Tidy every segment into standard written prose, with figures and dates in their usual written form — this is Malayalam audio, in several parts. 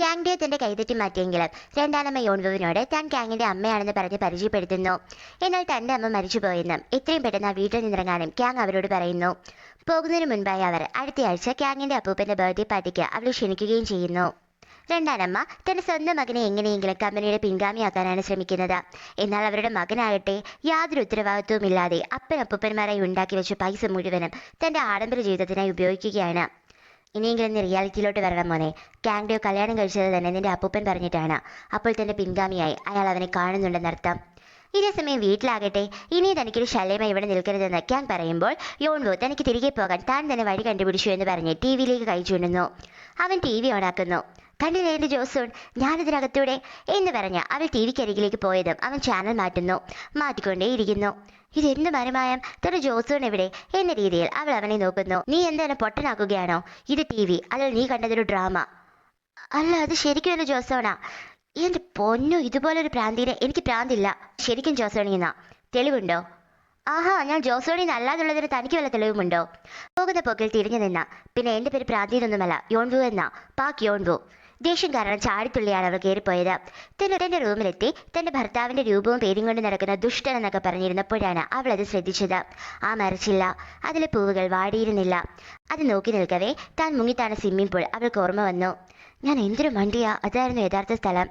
ക്യാങ്ഡെ തന്റെ കൈതെറ്റി മാറ്റിയെങ്കിലും രണ്ടാനമ്മ യോൺവുവിനോട് താൻ ക്യാങ്ങിന്റെ അമ്മയാണെന്ന് പറഞ്ഞ് പരിചയപ്പെടുത്തുന്നു. എന്നാൽ തന്റെ അമ്മ മരിച്ചുപോയെന്നും എത്രയും പെട്ടെന്ന് ആ വീട്ടിൽ നിന്നിറങ്ങാനും ക്യാങ് അവരോട് പറയുന്നു. പോകുന്നതിന് മുൻപായി അവർ അടുത്തയാഴ്ച ക്യാങ്ങിന്റെ അപ്പൂപ്പന്റെ ബർത്ത്ഡേ പാർട്ടിക്ക് അവളെ ക്ഷണിക്കുകയും ചെയ്യുന്നു. രണ്ടാനമ്മ തന്റെ സ്വന്തം മകനെ എങ്ങനെയെങ്കിലും കമ്പനിയുടെ പിൻഗാമിയാക്കാനാണ് ശ്രമിക്കുന്നത്. എന്നാൽ അവരുടെ മകനാകട്ടെ യാതൊരു ഉത്തരവാദിത്വവുമില്ലാതെ അപ്പനപ്പൂപ്പന്മാരായി ഉണ്ടാക്കി വെച്ച പൈസ മുഴുവനും തന്റെ ആഡംബര ജീവിതത്തിനായി ഉപയോഗിക്കുകയാണ്. ഇനിയെങ്കിലും നീ റിയാലിറ്റിയിലോട്ട് വരണം മോനെ. ക്യാങ്ഡെയോ കല്യാണം കഴിച്ചത് തന്നെ നിന്റെ അപ്പൂപ്പൻ പറഞ്ഞിട്ടാണ്. അപ്പോൾ തന്റെ പിൻഗാമിയായി അയാൾ അവനെ കാണുന്നുണ്ടെന്നർത്ഥം. ഇതേസമയം വീട്ടിലാകട്ടെ ഇനി തനിക്കൊരു ശല്യമായി ഇവിടെ നിൽക്കരുതെന്ന് ക്യാങ് പറയുമ്പോൾ യോൺവോ തനിക്ക് തിരികെ പോകാൻ താൻ തന്നെ വഴി കണ്ടുപിടിച്ചു എന്ന് പറഞ്ഞ് ടി വിയിലേക്ക് കൈ ചൂണ്ടുന്നു. അവൻ ടി വി ഓണാക്കുന്നു. കണ്ടില്ലേ എന്റെ ജോസൂൺ, ഞാനിതിനകത്തൂടെ എന്ന് പറഞ്ഞ് അവൾ ടി വിക്കരികിലേക്ക് പോയതും അവൻ ചാനൽ മാറ്റിക്കൊണ്ടേയിരിക്കുന്നു. ഇതെന്ത് മരമായം, തന്റെ ജോസൂൺ എവിടെ എന്ന രീതിയിൽ അവൾ അവനെ നോക്കുന്നു. നീ എന്താണ് പൊട്ടനാക്കുകയാണോ? ഇത് ടി വി, അല്ലെങ്കിൽ നീ കണ്ടതൊരു ഡ്രാമ? അല്ല, അത് ശരിക്കും എന്റെ ജോസോണാ. എന്റെ പൊന്നു, ഇതുപോലൊരു പ്രാന്തിനെ എനിക്ക് പ്രാന്തില്ല. ശരിക്കും ജോസോണിന്നാ. തെളിവുണ്ടോ? ആഹാ, ഞാൻ ജോസോണിന്ന് അല്ലാതുള്ളതിന് തനിക്ക് വല്ല തെളിവുമുണ്ടോ? പോകുന്ന പോക്കിൽ തിരിഞ്ഞു നിന്ന. പിന്നെ എന്റെ പേര് പ്രാന്തിന്നൊന്നുമല്ല, യോൺവു എന്നാ. പാക് യോൺവു. ദേഷ്യം കാരണം ചാടിത്തുള്ളിയാണ് അവൾ കയറിപ്പോയത്. തന്റെ റൂമിലെത്തി തന്റെ ഭർത്താവിന്റെ രൂപവും പേരും കൊണ്ട് നടക്കുന്ന ദുഷ്ടൻ എന്നൊക്കെ പറഞ്ഞിരുന്നപ്പോഴാണ് അവൾ അത് ശ്രദ്ധിച്ചത്. ആ മരച്ചില്ല, അതിലെ പൂവുകൾ വാടിയിരുന്നില്ല. അത് നോക്കി നിൽക്കവേ താൻ മുങ്ങിത്താണ് സ്വിമ്മിംഗ് പൂൾ അവൾക്ക് ഓർമ്മ വന്നു. ഞാൻ എന്തൊരു മണ്ടിയാ, അതായിരുന്നു യഥാർത്ഥ സ്ഥലം.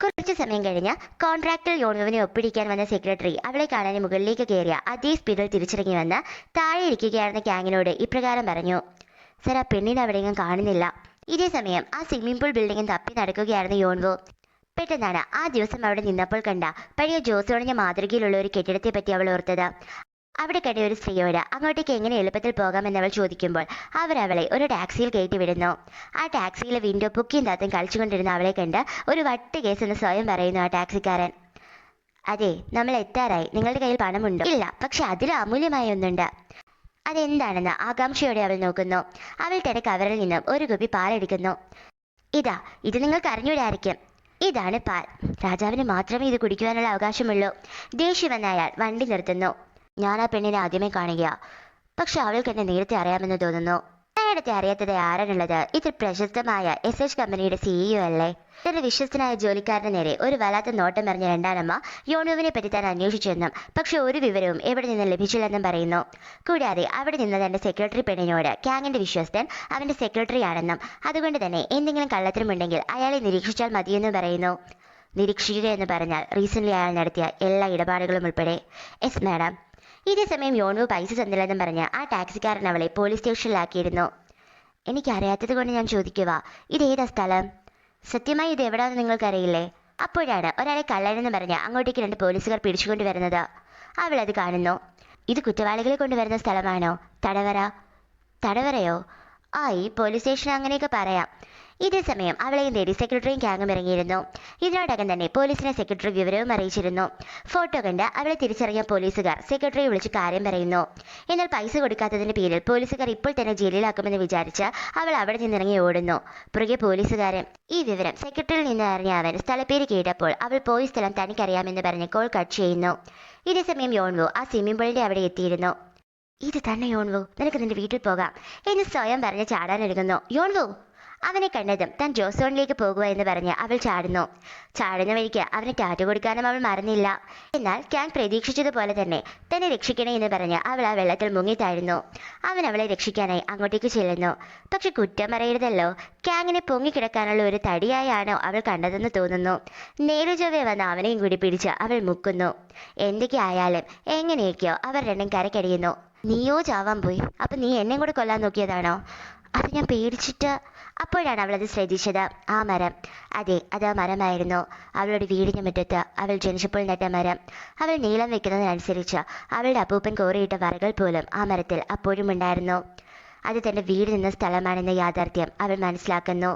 കുറച്ചു സമയം കഴിഞ്ഞ് കോൺട്രാക്റ്റിൽ യോൺവുവിനെ ഒപ്പിടിക്കാൻ വന്ന സെക്രട്ടറി അവളെ കാണാൻ മുകളിലേക്ക് കയറിയ അതേ സ്പീഡിൽ തിരിച്ചിറങ്ങി വന്ന് താഴെ ഇരിക്കുകയായിരുന്ന ക്യാങ്ങിനോട് ഇപ്രകാരം പറഞ്ഞു. സർ, ആ പെണ്ണിനെ അവിടെയെങ്കിലും കാണുന്നില്ല. ഇതേ സമയം ആ സ്വിമ്മിംഗ് പൂൾ ബിൽഡിംഗും തപ്പി നടക്കുകയായിരുന്നു യോൺവു. പെട്ടെന്നാണ് ആ ദിവസം അവിടെ നിന്നപ്പോൾ കണ്ട പഴയ ജോസോണിന്റെ മാതൃകയിലുള്ള ഒരു കെട്ടിടത്തെ പറ്റി അവൾ ഓർത്തത്. അവിടെ കണ്ട ഒരു സ്ത്രീയോട് അങ്ങോട്ടേക്ക് എങ്ങനെ എളുപ്പത്തിൽ പോകാമെന്നവൾ ചോദിക്കുമ്പോൾ അവരവളെ ഒരു ടാക്സിയിൽ കയറ്റി വിടുന്നു. ആ ടാക്സിയിലെ വിൻഡോ പൊക്കിയും താത്തും കളിച്ചുകൊണ്ടിരുന്ന അവളെ കണ്ട് ഒരു വട്ട് കേസ് എന്ന് സ്വയം പറയുന്നു ആ ടാക്സിക്കാരൻ. അതെ, നമ്മൾ എത്താറായി. നിങ്ങളുടെ കയ്യിൽ പണമുണ്ടോ? ഇല്ല, പക്ഷെ അതിൽ അമൂല്യമായ ഒന്നുണ്ട്. അതെന്താണെന്ന് ആകാംക്ഷയോടെ അവൾ നോക്കുന്നു. അവൾ തന്റെ കവറിൽ നിന്നും ഒരു കുപ്പി പാലെടുക്കുന്നു. ഇത് നിങ്ങൾക്ക് അറിഞ്ഞൂടായിരിക്കും. ഇതാണ് പാൽ. രാജാവിന് മാത്രമേ ഇത് കുടിക്കുവാനുള്ള അവകാശമുള്ളൂ. ദേഷ്യം വന്ന അയാൾ വണ്ടി നിർത്തുന്നു. ഞാൻ ആ പെണ്ണിനെ ആദ്യമേ കാണുകയാ, പക്ഷെ അവൾക്ക് എന്നെ നേരത്തെ അറിയാമെന്ന് തോന്നുന്നു. അയാളത്തെ അറിയാത്തത് ആരാണുള്ളത്? ഇത് പ്രശസ്തമായ SH കമ്പനിയുടെ CEO അല്ലേ? തന്റെ വിശ്വസ്തനായ ജോലിക്കാരന് നേരെ ഒരു വല്ലാത്ത നോട്ടം എറിഞ്ഞ രണ്ടാനമ്മ യോൺവുവിനെ പറ്റി താൻ അന്വേഷിച്ചെന്നും പക്ഷെ ഒരു വിവരവും എവിടെ നിന്ന് ലഭിച്ചില്ലെന്നും പറയുന്നു. കൂടാതെ അവിടെ നിന്ന് തന്റെ സെക്രട്ടറി പെണ്ണിനോട് ക്യാങ്ങിന്റെ വിശ്വസ്തൻ അവന്റെ സെക്രട്ടറി ആണെന്നും അതുകൊണ്ട് തന്നെ എന്തെങ്കിലും കള്ളത്തരമുണ്ടെങ്കിൽ അയാളെ നിരീക്ഷിച്ചാൽ മതിയെന്നും പറയുന്നു. നിരീക്ഷിക്കുക എന്ന് പറഞ്ഞാൽ റീസെന്റ് അയാൾ നടത്തിയ എല്ലാ ഇടപാടുകളും ഉൾപ്പെടെ. Yes madam. ഇതേസമയം യോൺവു പൈസ തന്നില്ലെന്നും പറഞ്ഞ് ആ ടാക്സിക്കാരൻ അവളെ പോലീസ് സ്റ്റേഷനിലാക്കിയിരുന്നു. എനിക്കറിയാത്തത് കൊണ്ട് ഞാൻ ചോദിക്കുക, ഇതേതാ സ്ഥലം? സത്യമായി ഇത് എവിടാന്ന് നിങ്ങൾക്കറിയില്ലേ? അപ്പോഴാണ് ഒരാളെ കള്ളനെന്ന് പറഞ്ഞ് അങ്ങോട്ടേക്ക് 2 പോലീസുകാർ പിടിച്ചുകൊണ്ട് വരുന്നത്. അവൾ അത് കാണുന്നു. ഇത് കുറ്റവാളികളെ കൊണ്ടുവരുന്ന സ്ഥലമാണോ? തടവറയോ? ഈ പോലീസ് സ്റ്റേഷൻ അങ്ങനെയൊക്കെ പറയാം. ഇതേ സമയം അവളെയും തേടി സെക്രട്ടറിയും ക്യാങ്ങും ഇറങ്ങിയിരുന്നു. ഇതിനോടകം തന്നെ പോലീസിനെ സെക്രട്ടറി വിവരവും അറിയിച്ചിരുന്നു. ഫോട്ടോ കണ്ട് അവളെ തിരിച്ചറിഞ്ഞ പോലീസുകാർ സെക്രട്ടറിയെ വിളിച്ച് കാര്യം പറയുന്നു. എന്നാൽ പൈസ കൊടുക്കാത്തതിന്റെ പേരിൽ പോലീസുകാർ ഇപ്പോൾ തന്നെ ജയിലിലാക്കുമെന്ന് വിചാരിച്ച് അവൾ അവിടെ നിന്നിറങ്ങി ഓടുന്നു. പുറകെ പോലീസുകാരൻ. ഈ വിവരം സെക്രട്ടറിയിൽ നിന്ന് അറിഞ്ഞ അവൻ സ്ഥലപ്പേര് കേട്ടപ്പോൾ അവൾ പോയ സ്ഥലം തനിക്കറിയാമെന്ന് പറഞ്ഞ് കോൾ കട്ട് ചെയ്യുന്നു. ഇതേ സമയം യോൺവു ആ സ്വിമ്മിംഗ് പൂളിന്റെ അവിടെ എത്തിയിരുന്നു. ഇത് തന്നെ യോൺവു, നിനക്ക് നിന്റെ വീട്ടിൽ പോകാം എന്ന് സ്വയം പറഞ്ഞ് ചാടാനൊരുങ്ങുന്നു. യോൺവു അവനെ കണ്ടതും താൻ ജോസോണിലേക്ക് പോകുക എന്ന് പറഞ്ഞ് അവൾ ചാടുന്ന വഴിക്ക് അവന് ടാറ്റ കൊടുക്കാനും അവൾ മറന്നില്ല. എന്നാൽ ക്യാങ് പ്രതീക്ഷിച്ചതുപോലെ തന്നെ രക്ഷിക്കണേ എന്ന് പറഞ്ഞ് അവൾ ആ വെള്ളത്തിൽ മുങ്ങിത്തായിരുന്നു. അവൻ അവളെ രക്ഷിക്കാനായി അങ്ങോട്ടേക്ക് ചെല്ലുന്നു. പക്ഷെ കുറ്റം പറയരുതല്ലോ, ക്യാങ്ങിനെ പൊങ്ങിക്കിടക്കാനുള്ള ഒരു തടിയായാണോ അവൾ കണ്ടതെന്ന് തോന്നുന്നു. നേരെ ചൊവ്വേ വന്ന് അവനെയും കൂടി പിടിച്ച് അവൾ മുക്കുന്നു. എന്തൊക്കെ ആയാലും എങ്ങനെയൊക്കെയോ അവർ രണ്ടും കരക്കടിയുന്നു. നീയോ ചാവാൻ പോയി, അപ്പൊ നീ എന്നെ കൂടെ കൊല്ലാൻ നോക്കിയതാണോ? അത് ഞാൻ പേടിച്ചിട്ട്. അപ്പോഴാണ് അവൾ അത് ശ്രദ്ധിച്ചത്. ആ മരം, അതെ, അത് ആ മരമായിരുന്നു. അവളുടെ വീടിന് മുറ്റത്ത് അവൾ ജനിച്ചപ്പോൾ നട്ട മരം. അവൾ നീളം വെക്കുന്നതിനനുസരിച്ച് അവളുടെ അപ്പൂപ്പൻ കോറിയിട്ട വറകൾ പോലും ആ മരത്തിൽ അപ്പോഴും ഉണ്ടായിരുന്നു. അത് തന്റെ വീട് നിന്ന സ്ഥലമാണെന്ന യാഥാർത്ഥ്യം അവൾ മനസ്സിലാക്കുന്നു.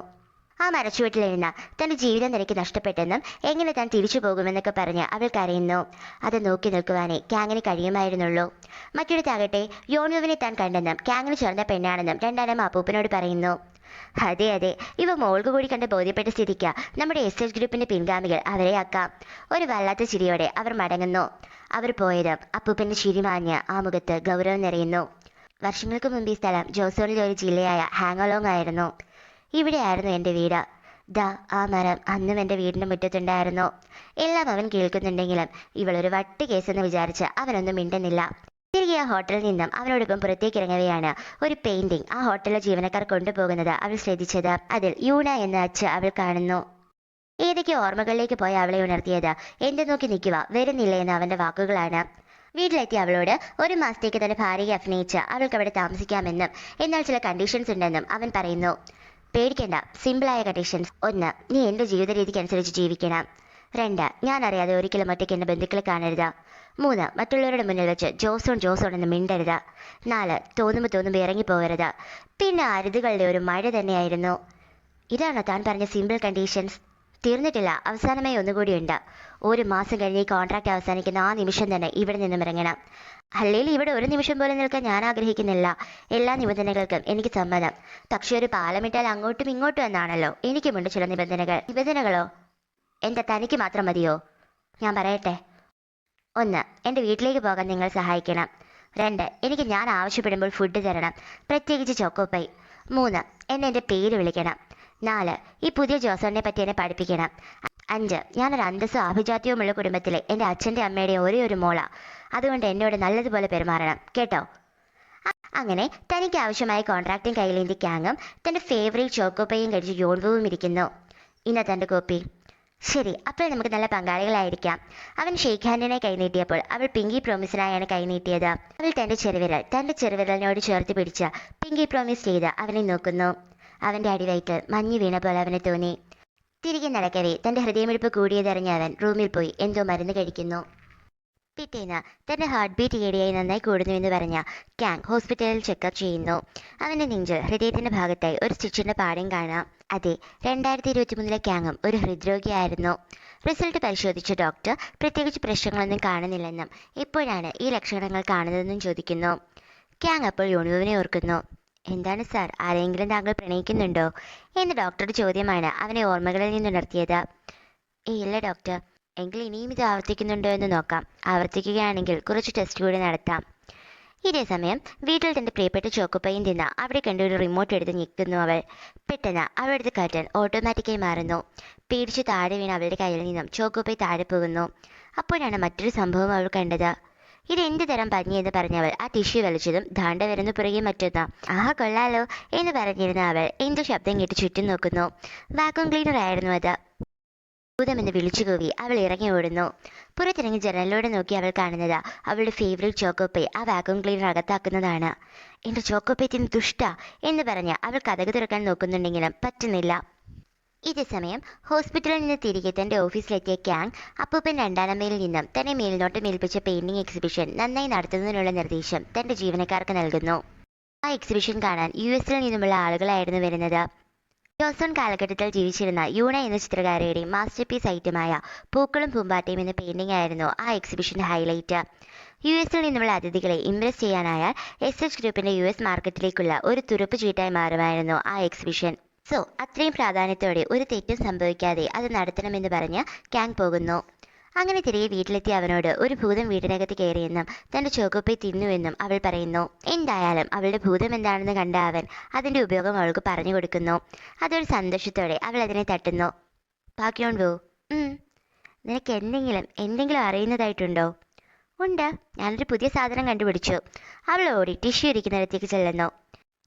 ആ മരച്ചുവട്ടിലിരുന്ന് തന്റെ ജീവിതം തനിക്ക് നഷ്ടപ്പെട്ടെന്നും എങ്ങനെ താൻ തിരിച്ചു പോകുമെന്നൊക്കെ പറഞ്ഞ് അവൾ കരയുന്നു. അത് നോക്കി നിൽക്കുവാനേ ക്യാങ്ങിന് കഴിയുമായിരുന്നുള്ളൂ. മറ്റൊരുത്താകട്ടെ യോൺവുവിനെ താൻ കണ്ടെന്നും ക്യാങ്ങിന് ചേർന്ന പെണ്ണാണെന്നും രണ്ടാനമ്മ അപ്പൂപ്പനോട് പറയുന്നു. അതെ, ഇവ മോൾക്ക് കൂടി കണ്ട് ബോധ്യപ്പെട്ട സ്ഥിതിക്ക് നമ്മുടെ SH ഗ്രൂപ്പിന്റെ പിൻഗാമികൾ അവരെ ആക്കാം. ഒരു വല്ലാത്ത ചിരിയോടെ അവർ മടങ്ങുന്നു. അവർ പോയതും അപ്പൂപ്പന്റെ ചിരി മാഞ്ഞ് ആ മുഖത്ത് ഗൗരവം നിറയുന്നു. വർഷങ്ങൾക്ക് മുമ്പ് ഈ സ്ഥലം ജോസോണിലെ ഒരു ജില്ലയായ ഹാങ്ങോലോങ് ആയിരുന്നു. ഇവിടെയായിരുന്നു എൻ്റെ വീട്. ദാ ആ മരം അന്നും എൻ്റെ വീടിൻ്റെ മുറ്റത്തുണ്ടായിരുന്നു. എല്ലാം അവൻ കേൾക്കുന്നുണ്ടെങ്കിലും ഇവളൊരു വട്ട് കേസെന്ന് വിചാരിച്ച് അവനൊന്നും മിണ്ടുന്നില്ല. തിരികെ ആ ഹോട്ടലിൽ നിന്നും അവനോടൊപ്പം പുറത്തേക്ക് ഇറങ്ങവെയാണ് ഒരു പെയിന്റിംഗ് ആ ഹോട്ടലിലെ ജീവനക്കാർ കൊണ്ടുപോകുന്നത് അവൾ ശ്രദ്ധിച്ചത്. അതിൽ യൂണ എന്ന അച്ഛ അവൾ കാണുന്നു. ഏതൊക്കെ ഓർമ്മകളിലേക്ക് പോയ അവളെ ഉണർത്തിയത്. എന്ത് നോക്കി നിൽക്കുക, വരുന്നില്ല എന്ന് അവന്റെ വാക്കുകളാണ്. വീട്ടിലെത്തി അവളോട് ഒരു മാസത്തേക്ക് തന്റെ ഭാര്യയെ അഭിനയിച്ച് അവൾക്ക് അവിടെ താമസിക്കാമെന്നും എന്നാൽ ചില കണ്ടീഷൻസ് ഉണ്ടെന്നും അവൻ പറയുന്നു. പേടിക്കേണ്ട, സിമ്പിളായ കണ്ടീഷൻസ്. 1, നീ എന്റെ ജീവിത രീതിക്ക് അനുസരിച്ച് ജീവിക്കണം. 2, ഞാൻ അറിയാതെ ഒരിക്കലും ഒറ്റയ്ക്ക് എന്റെ ബന്ധുക്കളെ കാണരുത്. 3, മറ്റുള്ളവരുടെ മുന്നിൽ വെച്ച് ജോസോൺ എന്ന് മിണ്ടരുത്. 4, തോന്നുമ്പോൾ ഇറങ്ങിപ്പോകരുത്. പിന്നെ അരുതുകളുടെ ഒരു മഴ തന്നെയായിരുന്നു. ഇതാണോ താൻ പറഞ്ഞ സിമ്പിൾ കണ്ടീഷൻസ്? തീർന്നിട്ടില്ല, അവസാനമായി ഒന്നുകൂടിയുണ്ട്. ഒരു മാസം കഴിഞ്ഞ് ഈ കോൺട്രാക്ട് അവസാനിക്കുന്ന ആ നിമിഷം തന്നെ ഇവിടെ നിന്നും ഇറങ്ങണം. അല്ലെങ്കിൽ ഇവിടെ ഒരു നിമിഷം പോലും നിൽക്കാൻ ഞാൻ ആഗ്രഹിക്കുന്നില്ല. എല്ലാ നിബന്ധനകൾക്കും എനിക്ക് സമ്മതം. പക്ഷെ ഒരു പാലമിട്ടാൽ അങ്ങോട്ടും ഇങ്ങോട്ടും എന്നാണല്ലോ. എനിക്കുമുണ്ട് ചില നിബന്ധനകൾ. നിബന്ധനകളോ? എന്താ, തനിക്ക് മാത്രം മതിയോ? ഞാൻ പറയട്ടെ. 1, എൻ്റെ വീട്ടിലേക്ക് പോകാൻ നിങ്ങൾ സഹായിക്കണം. 2, എനിക്ക് ഞാൻ ആവശ്യപ്പെടുമ്പോൾ ഫുഡ് തരണം, പ്രത്യേകിച്ച് ചോക്കോപ്പൈ. 3, എന്നെ എൻ്റെ പേര് വിളിക്കണം. 4, ഈ പുതിയ ജോസോണിനെ പറ്റി എന്നെ പഠിപ്പിക്കണം. 5, ഞാനൊരു അന്തസ്സും ആഭിജാത്യവുമുള്ള കുടുംബത്തിലെ എൻ്റെ അച്ഛൻ്റെ അമ്മയുടെ ഒരേ ഒരു മോള. അതുകൊണ്ട് എന്നോട് നല്ലതുപോലെ പെരുമാറണം, കേട്ടോ? അങ്ങനെ തനിക്ക് ആവശ്യമായ കോൺട്രാക്റ്റും കയ്യിലേന്തി ക്യാങ്ങും തൻ്റെ ഫേവറേറ്റ് ചോക്കോപ്പയും കഴിച്ച് യോൺവും ഇരിക്കുന്നു. ഇന്ന തൻ്റെ കോപ്പി. ശരി, അപ്പോൾ നമുക്ക് നല്ല പങ്കാളികളായിരിക്കാം. അവൻ ഷെയ്ഖ് ഹാൻഡിനെ കൈനീട്ടിയപ്പോൾ അവൾ പിങ്കി പ്രോമിസിനായാണ് കൈനീട്ടിയത്. അവൾ തൻ്റെ ചെറുവിരലിനോട് ചേർത്ത് പിടിച്ച് പിങ്കി പ്രോമിസ് ചെയ്ത് അവനെ നോക്കുന്നു. അവൻ്റെ അടിവയറ്റിൽ മഞ്ഞ് വീണ പോലെ അവന് തോന്നി. തിരികെ നടക്കവേ തൻ്റെ ഹൃദയമിടിപ്പ് കൂടിയതറിഞ്ഞ അവൻ റൂമിൽ പോയി എന്തോ മരുന്ന് കഴിക്കുന്നു. പിറ്റേന്ന് തൻ്റെ ഹാർട്ട് ബീറ്റ് ഈയിടെയായി നന്നായി കൂടുന്നുവെന്ന് പറഞ്ഞ ക്യാങ് ഹോസ്പിറ്റലിൽ ചെക്കപ്പ് ചെയ്യുന്നു. അവൻ്റെ നെഞ്ചിൽ ഹൃദയത്തിൻ്റെ ഭാഗത്തായി ഒരു സ്റ്റിച്ചിൻ്റെ പാടും കാണാം. അതെ, 2023 ക്യാങ്ങും ഒരു ഹൃദ്രോഗിയായിരുന്നു. റിസൾട്ട് പരിശോധിച്ച ഡോക്ടർ പ്രത്യേകിച്ച് പ്രശ്നങ്ങളൊന്നും കാണുന്നില്ലെന്നും എപ്പോഴാണ് ഈ ലക്ഷണങ്ങൾ കാണുന്നതെന്നും ചോദിക്കുന്നു. ക്യാങ് അപ്പോൾ യോണുവിനെ ഓർക്കുന്നു. എന്താണ് സാർ, ആരെങ്കിലും താങ്കൾ പ്രണയിക്കുന്നുണ്ടോ എന്ന ഡോക്ടറുടെ ചോദ്യമാണ് അവനെ ഓർമ്മകളിൽ നിന്നുണർത്തിയത്. ഇല്ല ഡോക്ടർ. എങ്കിൽ ഇനിയും ഇത് ആവർത്തിക്കുന്നുണ്ടോ എന്ന് നോക്കാം. ആവർത്തിക്കുകയാണെങ്കിൽ കുറച്ച് ടെസ്റ്റ് കൂടി നടത്താം. ഇതേ സമയം വീട്ടിൽ തന്റെ പ്രിയപ്പെട്ട ചോക്കോപ്പയും തിന്ന് അവിടെ കണ്ട ഒരു റിമോട്ട് എടുത്ത് ഞെക്കുന്നു അവൾ. പെട്ടെന്ന് അവളുടെ കർട്ടൻ ഓട്ടോമാറ്റിക്കായി മാറുന്നു. പേടിച്ച് താഴെ വീണ് അവളുടെ കയ്യിൽ നിന്നും ചോക്കോപ്പൈ താഴെ പോകുന്നു. അപ്പോഴാണ് മറ്റൊരു സംഭവം അവൾ കണ്ടത്. ഇത് എന്ത് തരം പഞ്ഞിയെന്ന് പറഞ്ഞവൾ ആ ടിഷ്യൂ വലിച്ചതും ദാണ്ട വരുന്ന പുറകെ മറ്റൊന്ന്. ആഹാ, കൊള്ളാലോ എന്ന് പറഞ്ഞിരുന്ന അവൾ എന്തോ ശബ്ദം കേട്ട് ചുറ്റും നോക്കുന്നു. വാക്വം ക്ലീനർ ആയിരുന്നു അത്. ഭൂതമെന്ന് വിളിച്ചു കൂവി അവൾ ഇറങ്ങി ഓടുന്നു. പുറത്തിറങ്ങി ജനലിലൂടെ നോക്കി അവൾ കാണുന്നത് അവളുടെ ഫേവറേറ്റ് ചോക്കോപ്പൈ ആ വാക്വം ക്ലീനർ അകത്താക്കുന്നതാണ്. എൻ്റെ ചോക്കോപ്പൈ തിന്ന് ദുഷ്ട എന്ന് പറഞ്ഞ് അവൾ കതക് തുറക്കാൻ നോക്കുന്നുണ്ടെങ്കിലും പറ്റുന്നില്ല. ഇതേ സമയം ഹോസ്പിറ്റലിൽ നിന്ന് തിരികെ തന്റെ ഓഫീസിലെത്തിയ ക്യാങ് അപ്പൂപ്പൻ രണ്ടാനമ്മയിൽ നിന്നും തന്നെ മേൽനോട്ടം ഏൽപ്പിച്ച പെയിന്റിംഗ് എക്സിബിഷൻ നന്നായി നടത്തുന്നതിനുള്ള നിർദ്ദേശം തന്റെ ജീവനക്കാർക്ക് നൽകുന്നു. ആ എക്സിബിഷൻ കാണാൻ US നിന്നുമുള്ള ആളുകളായിരുന്നു വരുന്നത്. ജോസോൺ കാലഘട്ടത്തിൽ ജീവിച്ചിരുന്ന യൂണ എന്ന ചിത്രകാരിയുടെ മാസ്റ്റർ പീസ് ഐറ്റമായ പൂക്കളും പൂമ്പാറ്റയും എന്ന പെയിന്റിംഗ് ആയിരുന്നു ആ എക്സിബിഷന്റെ ഹൈലൈറ്റ്. US നിന്നുമുള്ള അതിഥികളെ ഇംപ്രസ് ചെയ്യാനായാൽ SH ഗ്രൂപ്പിന്റെ US മാർക്കറ്റിലേക്കുള്ള ഒരു തുറുപ്പ് ചീട്ടായി മാറുമായിരുന്നു ആ എക്സിബിഷൻ. സോ അത്രയും പ്രാധാന്യത്തോടെ ഒരു തെറ്റും സംഭവിക്കാതെ അത് നടത്തണമെന്ന് പറഞ്ഞ് ക്യാങ് പോകുന്നു. അങ്ങനെ തിരികെ വീട്ടിലെത്തി അവനോട് ഒരു ഭൂതം വീടിനകത്ത് കയറിയെന്നും തന്റെ ചോക്കോപ്പൈ തിന്നുവെന്നും അവൾ പറയുന്നു. എന്തായാലും അവളുടെ ഭൂതം എന്താണെന്ന് കണ്ട അവൻ അതിന്റെ ഉപയോഗം അവൾക്ക് പറഞ്ഞു കൊടുക്കുന്നു. അതൊരു സന്തോഷത്തോടെ അവൾ അതിനെ തട്ടുന്നു. ബാക്കിയോൺ വോ. നിനക്ക് എന്തെങ്കിലും അറിയുന്നതായിട്ടുണ്ടോ? ഉണ്ട്, ഞാനൊരു പുതിയ സാധനം കണ്ടുപിടിച്ചു. അവൾ ഓടി ടിഷ്യൂ ഇരിക്കുന്നിടത്തേക്ക് ചെല്ലുന്നു.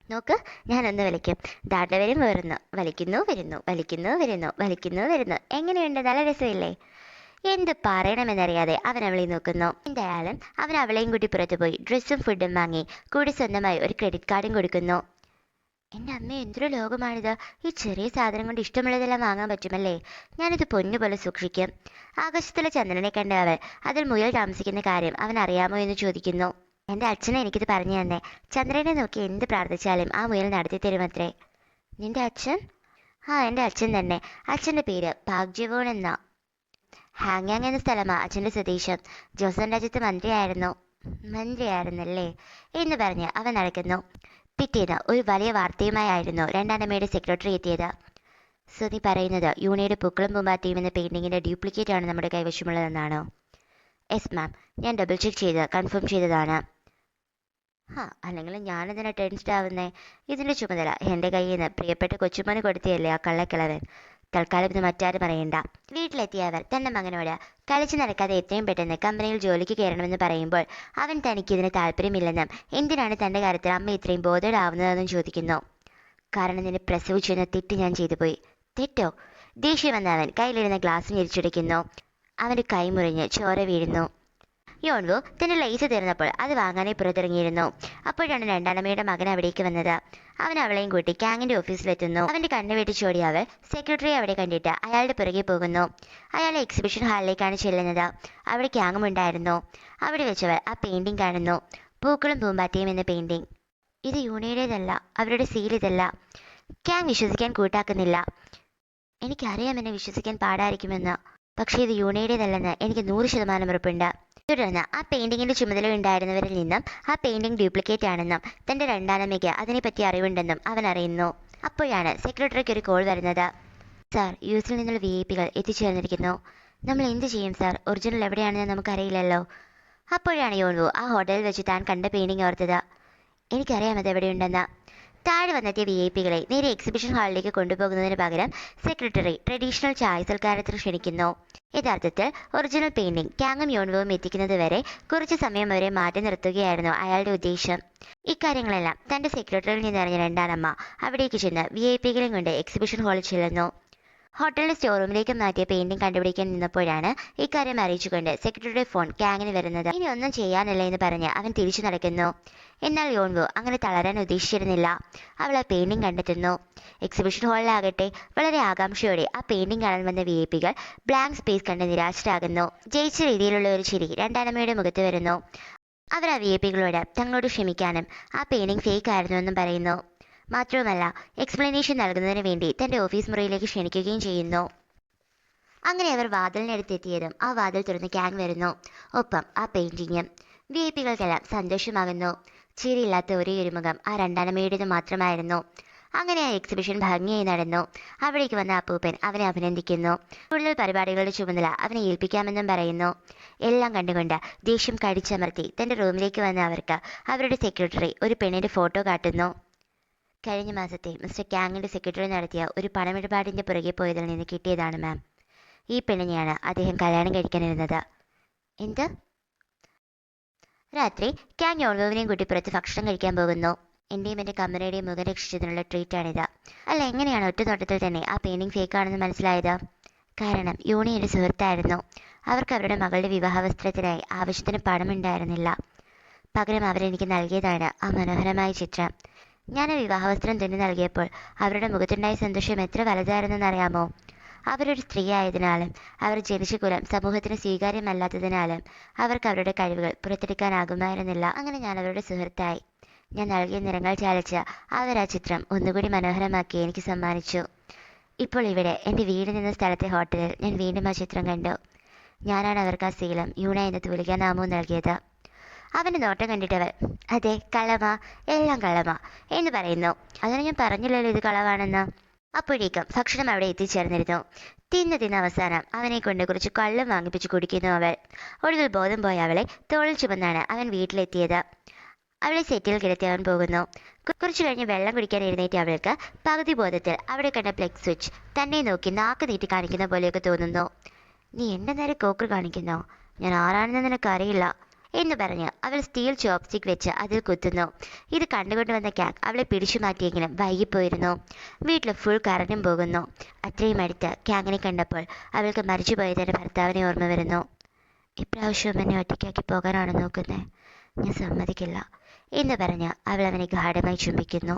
നോക്ക്, ഞാനൊന്ന് വലിക്കും. ദാണ്ടവരും വരുന്നു, വലിക്കുന്നു വരുന്നു, വലിക്കുന്നു വരുന്നു, വലിക്കുന്നു വരുന്നു. എങ്ങനെയുണ്ട്, നല്ല രസമില്ലേ? എന്ത് പറയണമെന്നറിയാതെ അവൻ അവളെ നോക്കുന്നു. എന്തായാലും അവൻ അവളെയും കൂട്ടി പുറത്തു പോയി ഡ്രസ്സും ഫുഡും വാങ്ങി കൂടി സ്വന്തമായി ഒരു ക്രെഡിറ്റ് കാർഡും കൊടുക്കുന്നു. എൻ്റെ അമ്മ, എന്തൊരു ലോകമാണിത്! ഈ ചെറിയ സാധനം കൊണ്ട് ഇഷ്ടമുള്ളതെല്ലാം വാങ്ങാൻ പറ്റുമല്ലേ? ഞാനിത് പൊന്നുപോലെ സൂക്ഷിക്കും. ആകാശത്തിലെ ചന്ദ്രനെ കണ്ട അവൾ അതിൽ മുയൽ താമസിക്കുന്ന കാര്യം അവൻ അറിയാമോ എന്ന് ചോദിക്കുന്നു. എൻ്റെ അച്ഛനെ എനിക്കിത് പറഞ്ഞു തന്നെ. ചന്ദ്രനെ നോക്കി എന്ത് പ്രാർത്ഥിച്ചാലും ആ മുയൽ നടത്തി തരുമത്രേ. നിന്റെ അച്ഛൻ? ആ, എൻ്റെ അച്ഛൻ തന്നെ. അച്ഛൻ്റെ പേര് ഭാഗ്യവോൺ എന്നാ. ഹാങ്യാങ് എന്ന സ്ഥലമാണ് അച്ഛൻ്റെ സ്വദേശം. ജോസൺ രാജ്യത്ത് മന്ത്രിയായിരുന്നല്ലേ എന്ന് പറഞ്ഞ് അവൻ നടക്കുന്നു. പിറ്റേന്ന് ഒരു വലിയ വാർത്തയുമായിരുന്നു രണ്ടാനമ്മയുടെ സെക്രട്ടറി എത്തിയത്. സോ നീ പറയുന്നത് യൂണയുടെ പൂക്കളും പൂമ്പാറ്റയും എന്ന പെയിന്റിങ്ങിന്റെ ഡ്യൂപ്ലിക്കേറ്റ് ആണ് നമ്മുടെ കൈവശമുള്ളതെന്നാണോ? യെസ് മാം, ഞാൻ ഡബിൾ ചെക്ക് ചെയ്ത് കൺഫേം ചെയ്തതാണ്. അല്ലെങ്കിൽ ഞാനെന്തിനാ ടെൻസ്ഡ് ആവുന്നേ? ഇതിന്റെ ചുമതല എൻ്റെ കയ്യിൽ നിന്ന് പ്രിയപ്പെട്ട കൊച്ചുമോന് കൊടുത്തിയല്ലേ ആ കള്ളക്കിളവൻ. തൽക്കാലം ഇത് മറ്റാരും പറയണ്ട. വീട്ടിലെത്തിയ അവർ തന്റെ മകനോട് കളിച്ചു നടക്കാതെ എത്രയും പെട്ടെന്ന് കമ്പനിയിൽ ജോലിക്ക് കയറണമെന്ന് പറയുമ്പോൾ അവൻ തനിക്ക് ഇതിന് താല്പര്യമില്ലെന്നും എന്തിനാണ് തന്റെ കാര്യത്തിൽ അമ്മ ഇത്രയും ബോധേഡാവുന്നതെന്നും ചോദിക്കുന്നു. കാരണം നിന്നെ പ്രസവിച്ചെന്ന തെറ്റ് ഞാൻ ചെയ്തു പോയി. തെറ്റോ? ദേഷ്യം വന്ന അവൻ കയ്യിലിരുന്ന ഗ്ലാസ് ഞെരിച്ചടിക്കുന്നു. അവന്റെ കൈ മുറിഞ്ഞ് ചോര വീഴുന്നു. യോൺവു തന്റെ ലൈസ് തീർന്നപ്പോൾ അത് വാങ്ങാനായി പുറത്തിറങ്ങിയിരുന്നു. അപ്പോഴാണ് രണ്ടാനമ്മയുടെ മകൻ അവിടേക്ക് വന്നത്. അവൻ അവളെയും കൂട്ടി ക്യാങ്ങിന്റെ ഓഫീസിലെത്തുന്നു. അവന്റെ കണ്ണ് വെട്ടിച്ചോടിയ അവൾ സെക്രട്ടറി അവിടെ കണ്ടിട്ട് അയാളുടെ പുറകെ പോകുന്നു. അയാൾ എക്സിബിഷൻ ഹാളിലേക്കാണ് ചെല്ലുന്നത്. അവിടെ ക്യാങ്ങും ഉണ്ടായിരുന്നു. അവിടെ വെച്ചവർ ആ പെയിന്റിംഗ് കാണുന്നു. പൂക്കളും പൂമ്പാറ്റയും എന്ന പെയിന്റിംഗ്. ഇത് യൂണിയുടേതല്ല, അവരുടെ സീൽ ഇതല്ല. ക്യാങ് വിശ്വസിക്കാൻ കൂട്ടാക്കുന്നില്ല. എനിക്കറിയാം എന്നെ വിശ്വസിക്കാൻ പാടായിരിക്കുമെന്ന്, പക്ഷേ ഇത് യൂണിയുടേതല്ലെന്ന് എനിക്ക് 100% ഉറപ്പുണ്ട്. തുടർന്ന് ആ പെയിന്റിങ്ങിന്റെ ചുമതല ഉണ്ടായിരുന്നവരിൽ നിന്നും ആ പെയിന്റിംഗ് ഡ്യൂപ്ലിക്കേറ്റ് ആണെന്നും തന്റെ രണ്ടാനമ്മയ്ക്ക് അതിനെപ്പറ്റി അറിവുണ്ടെന്നും അവൻ അറിയുന്നു. അപ്പോഴാണ് സെക്രട്ടറിക്ക് ഒരു കോൾ വരുന്നത്. സാർ, യുഎസിൽ നിന്നുള്ള VIP എത്തിച്ചേർന്നിരിക്കുന്നു. നമ്മൾ എന്ത് ചെയ്യും സാർ? ഒറിജിനൽ എവിടെയാണെന്ന് നമുക്കറിയില്ലല്ലോ. അപ്പോഴാണ് യോൺവു ആ ഹോട്ടലിൽ വെച്ച് താൻ കണ്ട പെയിന്റിംഗ് ഓർത്തത്. എനിക്കറിയാം അത് എവിടെയുണ്ടെന്ന്. താഴെ വന്നെത്തിയ VIP നേരെ എക്സിബിഷൻ ഹാളിലേക്ക് കൊണ്ടുപോകുന്നതിന് പകരം സെക്രട്ടറി ട്രഡീഷണൽ ചായ സൽക്കാരത്തിന് ക്ഷണിക്കുന്നു. യഥാർത്ഥത്തിൽ ഒറിജിനൽ പെയിന്റിംഗ് ക്യാങ്ങും യോൺവുവും എത്തിക്കുന്നത് വരെ കുറച്ചു സമയം വരെ മാറ്റി നിർത്തുകയായിരുന്നു അയാളുടെ ഉദ്ദേശം. ഇക്കാര്യങ്ങളെല്ലാം തന്റെ സെക്രട്ടറിയിൽ നിന്നറിഞ്ഞ രണ്ടാനമ്മ അവിടേക്ക് ചെന്ന് VIP കൊണ്ട് എക്സിബിഷൻ ഹാളിൽ ചെല്ലുന്നു. ഹോട്ടലിന്റെ സ്റ്റോർ റൂമിലേക്ക് മാറ്റിയ പെയിന്റിംഗ് കണ്ടുപിടിക്കാൻ നിന്നപ്പോഴാണ് ഇക്കാര്യം അറിയിച്ചുകൊണ്ട് സെക്രട്ടറിയുടെ ഫോൺ ക്യാങ്ങിന് വരുന്നത്. ഇനി ഒന്നും ചെയ്യാനില്ല എന്ന് പറഞ്ഞ് അവൻ തിരിച്ചു നടക്കുന്നു. എന്നാൽ യോൺവു അങ്ങനെ തളരാൻ ഉദ്ദേശിച്ചിരുന്നില്ല. അവൾ ആ പെയിന്റിംഗ് കണ്ടെത്തുന്നു. എക്സിബിഷൻ ഹാളിലാകട്ടെ വളരെ ആകാംക്ഷയോടെ ആ പെയിന്റിംഗ് കാണാൻ വന്ന VIP ബ്ലാങ്ക് സ്പേസ് കണ്ട് നിരാശരാകുന്നു. ജയിച്ച രീതിയിലുള്ള ഒരു ചിരി രണ്ടാനമ്മയുടെ മുഖത്ത് വരുന്നു. അവർ ആ VIP തങ്ങളോട് ക്ഷമിക്കാനും ആ പെയിന്റിംഗ് ഫേക്ക് ആയിരുന്നുവെന്നും പറയുന്നു. മാത്രവുമല്ല എക്സ്പ്ലനേഷൻ നൽകുന്നതിന് വേണ്ടി തന്റെ ഓഫീസ് മുറിയിലേക്ക് ക്ഷണിക്കുകയും ചെയ്യുന്നു. അങ്ങനെ അവർ വാതിലിനടുത്തെത്തിയതും ആ വാതിൽ തുറന്ന് ക്യാങ് വരുന്നു. ഒപ്പം ആ പെയിന്റിങ്ങും. VIP സന്തോഷമാകുന്നു. ചിരിയില്ലാത്ത ഒരേ ഒരു മുഖം ആ രണ്ടാനമ്മയുടേത് മാത്രമായിരുന്നു. അങ്ങനെ ആ എക്സിബിഷൻ ഭംഗിയായി നടന്നു. അവിടേക്ക് വന്ന അപ്പൂപ്പൻ അവനെ അഭിനന്ദിക്കുന്നു. കൂടുതൽ പരിപാടികളുടെ ചുമതല അവനെ ഏൽപ്പിക്കാമെന്നും പറയുന്നു. എല്ലാം കണ്ടുകൊണ്ട് ദേഷ്യം കടിച്ചമർത്തി തന്റെ റൂമിലേക്ക് വന്ന അവർക്ക് അവരുടെ സെക്രട്ടറി ഒരു പെണ്ണിന്റെ ഫോട്ടോ കാട്ടുന്നു. കഴിഞ്ഞ മാസത്തെ മിസ്റ്റർ ക്യാങ്ങിന്റെ സെക്രട്ടറി നടത്തിയ ഒരു പണമിടപാടിന്റെ പുറകെ പോയതിൽ നിന്ന് കിട്ടിയതാണ് മാം. ഈ പെണ്ണിനെയാണ് അദ്ദേഹം കല്യാണം കഴിക്കാനിരുന്നത്. എന്ത്? രാത്രി ക്യാങ് യോൺവുവിനെയും കൂട്ടി പുറത്ത് ഭക്ഷണം കഴിക്കാൻ പോകുന്നു. എന്റെയും എന്റെ കമ്പനിയുടെയും മുഖം രക്ഷിച്ചതിനുള്ള ട്രീറ്റാണിത്. അല്ല, എങ്ങനെയാണ് ഒറ്റ നോട്ടത്തിൽ തന്നെ ആ പെയിന്റിംഗ് ഫേക്കാണെന്ന് മനസ്സിലായത്? കാരണം യൂണി എന്റെ സുഹൃത്തായിരുന്നു. അവർക്ക് അവരുടെ മകളുടെ വിവാഹവസ്ത്രത്തിനായി ആവശ്യത്തിന് പണമുണ്ടായിരുന്നില്ല. പകരം അവരെനിക്ക് നൽകിയതാണ് ആ മനോഹരമായ ചിത്രം. ഞാൻ ആ വിവാഹവസ്ത്രം തുന്നി നൽകിയപ്പോൾ അവരുടെ മുഖത്തുണ്ടായ സന്തോഷം എത്ര വലുതായിരുന്നെന്നറിയാമോ? അവരൊരു സ്ത്രീ ആയതിനാലും അവർ ജനിച്ച കുലം സമൂഹത്തിന് സ്വീകാര്യമല്ലാത്തതിനാലും അവർക്ക് അവരുടെ കഴിവുകൾ പുറത്തെടുക്കാനാകുമായിരുന്നില്ല. അങ്ങനെ ഞാൻ അവരുടെ സുഹൃത്തായി. ഞാൻ നൽകിയ നിറങ്ങൾ ചാലിച്ച് അവർ ആ ചിത്രം ഒന്നുകൂടി മനോഹരമാക്കി എനിക്ക് സമ്മാനിച്ചു. ഇപ്പോൾ ഇവിടെ എൻ്റെ വീട് നിന്ന സ്ഥലത്തെ ഹോട്ടലിൽ ഞാൻ വീണ്ടും ആ ചിത്രം കണ്ടു. ഞാനാണ് അവർക്ക് ആ ശീലം യൂണ എന്ന തൂലികാനാമവും നൽകിയത്. അവൻ്റെ നോട്ടം കണ്ടിട്ടവൾ, അതെ, കളമാ, എല്ലാം കളമാ എന്ന് പറയുന്നു. അതിന് ഞാൻ പറഞ്ഞില്ലല്ലോ ഇത് കളവാണെന്ന്. അപ്പോഴേക്കും ഭക്ഷണം അവിടെ എത്തിച്ചേർന്നിരുന്നു. തിന്ന് അവസാനം അവനെ കൊണ്ട് കുറച്ച് കള്ളും വാങ്ങിപ്പിച്ച് കുടിക്കുന്നു അവൾ. ഒടുവിൽ ബോധം പോയ അവളെ തോളിൽ ചുമന്നാണ് അവൻ വീട്ടിലെത്തിയത്. അവളെ സെറ്റിൽ കിടത്തി അവൻ പോകുന്നു. കുറച്ചു കഴിഞ്ഞ് വെള്ളം കുടിക്കാൻ എഴുന്നേറ്റ അവൾക്ക് പകുതി ബോധത്തിൽ അവിടെ കണ്ട പ്ലഗ് സ്വിച്ച് തന്നെ നോക്കി നാക്ക് നീട്ടി കാണിക്കുന്ന പോലെയൊക്കെ തോന്നുന്നു. നീ എന്റെ നേരെ കോക്കർ കാണിക്കുന്നോ? ഞാൻ ആരാണെന്ന് നിനക്കറിയില്ല എന്ന് പറഞ്ഞ് അവൾ സ്റ്റീൽ ചോപ്സ്റ്റിക് വെച്ച് അതിൽ കുത്തുന്നു. ഇത് കണ്ടുകൊണ്ട് വന്ന ക്യാങ് അവളെ പിടിച്ചു മാറ്റിയെങ്കിലും വൈകിപ്പോയിരുന്നു. വീട്ടിൽ ഫുൾ കറണ്ടും പോകുന്നു. അത്രയും അടുത്ത് ക്യാങ്ങിനെ കണ്ടപ്പോൾ അവൾക്ക് മരിച്ചുപോയ തന്റെ ഭർത്താവിനെ ഓർമ്മ വരുന്നു. ഇപ്രാവശ്യവും എന്നെ ഒറ്റയ്ക്കാക്കി പോകാനാണ് നോക്കുന്നത്. ഞാൻ സമ്മതിക്കില്ല എന്ന് പറഞ്ഞ് അവൾ അവനെ ഗാഢമായി ചുംബിക്കുന്നു.